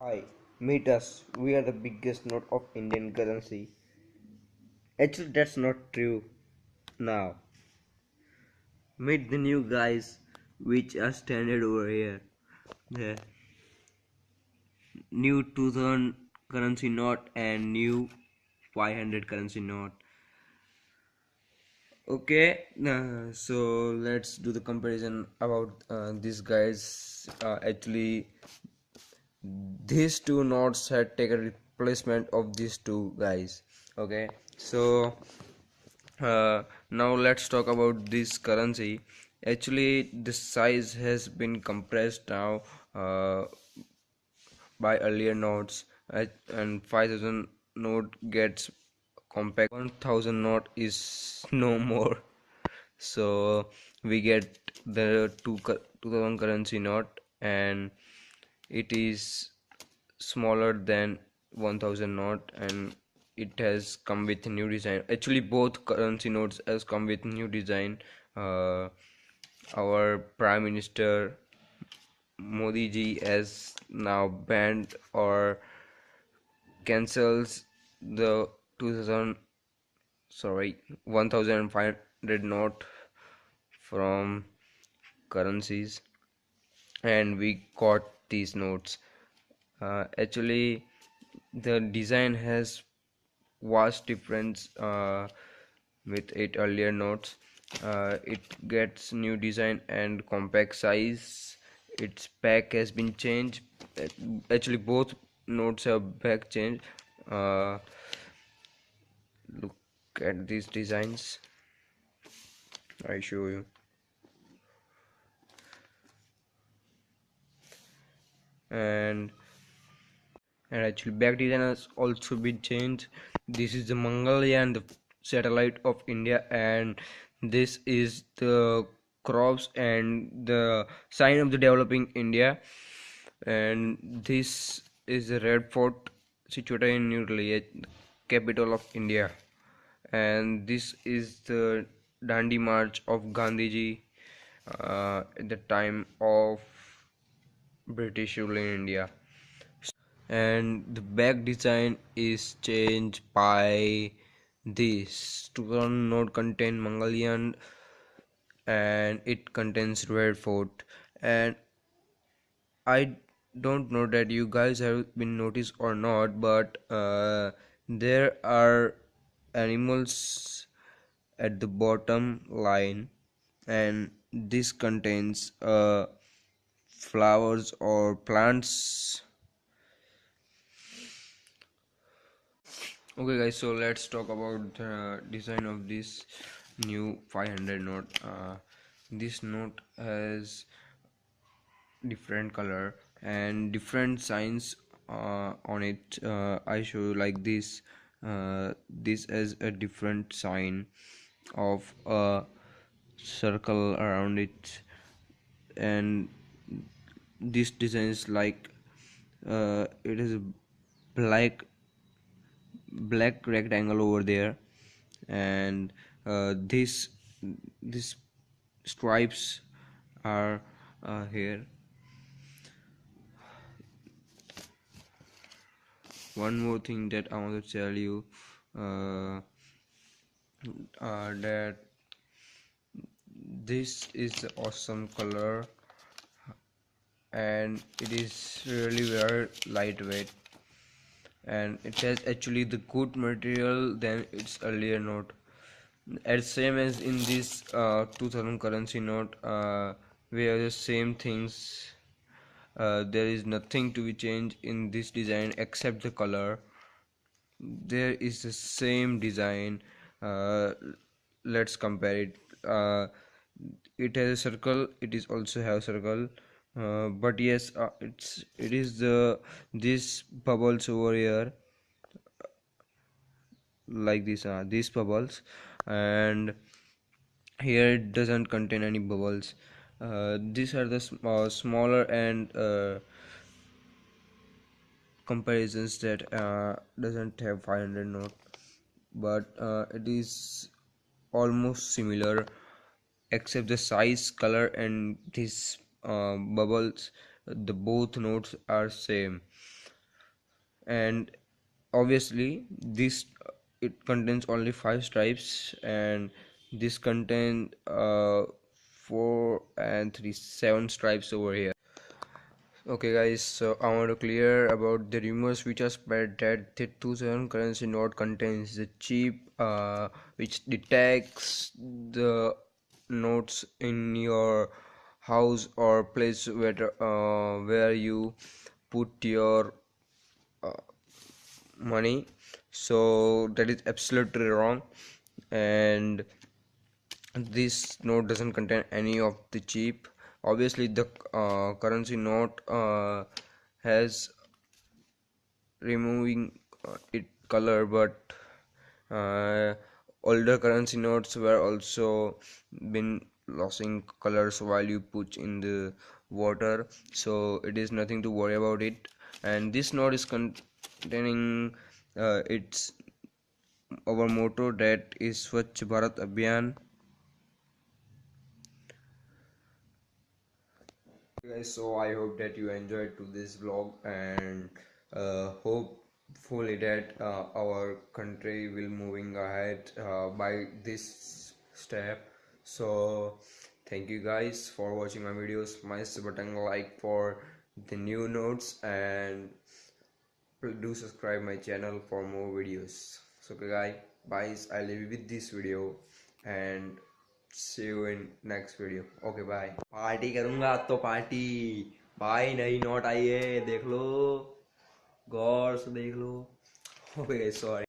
Hi, meet us. We are the biggest note of Indian currency. Actually, that's not true. Now, meet the new guys which are standard over here. The new 2000 currency note and new 500 currency note. Okay, so let's do the comparison about these guys. Actually, these two notes had taken replacement of these two guys. Okay, so now let's talk about this currency. Actually, the size has been compressed now uh, by earlier notes, and 5000 note gets compact. 1000 note is no more. So we get the 2000 currency note, and it is smaller than 1000 note, and it has come with new design. Actually, both currency notes has come with new design. Our prime minister Modi ji has now banned or cancels the 2000 sorry 1500 note from currencies, and we got these notes. Actually, the design has vast difference with it earlier notes. It gets new design and compact size. Its back has been changed. Actually, both notes have back change. uh, Look at these designs. I show you. And and actually back design has also been changed. This is the Mangalyaan, the satellite of India, and this is the crops and the sign of the developing India. And this is the Red Fort situated in New Delhi, capital of India. And this is the Dandi March of Gandhiji at the time of British rule in India. And the back design is changed by this to not contain Mangalyaan, and it contains Red Fort. And I don't know that you guys have been noticed or not, but there are animals at the bottom line, and this contains flowers or plants. Okay guys, so let's talk about the design of this new 500 note. This note has different color and different signs on it. I show you like this. This is a different sign of a circle around it, and this design is like it is a black rectangle over there, and this stripes are here. One more thing that I want to tell you, uh, that this is the awesome color, and it is really very lightweight, and it has actually the good material than its earlier note. As same as in this 2000 currency note, we have the same things. There is nothing to be changed in this design except the color. There is the same design. uh, let's compare it. It has a circle, it is also have circle, but yes, it is the this bubbles over here, like this, these bubbles, and here it doesn't contain any bubbles. These are the smaller and comparisons that doesn't have 500 note, but it is almost similar except the size, color, and these bubbles. The both notes are same. and obviously this it contains only 5 stripes, and this contain 4 and 3 7 stripes over here. Okay guys, so I want to clear about the rumors which are spread that the 27 currency note contains the chip which detects the notes in your house or place where you put your uh, money. So that is absolutely wrong, and this note doesn't contain any of the chip. Obviously the currency note has removing it color, but uh, older currency notes were also been losing colors while you put in the water, so it is nothing to worry about it. And this note is containing its our motto, that is Swachh Bharat Abhiyan. Guys, so I hope that you enjoyed to this vlog, and hopefully that our country will moving ahead by this step. So thank you guys for watching my videos. Smash the button like for the new notes, and do subscribe my channel for more videos. So okay guys, I leave you with this video, and see you in next video. Okay, bye. Party करूंगा आज तो party. भाई नई note आई है, देख लो, गौर से देख लो। Okay sorry.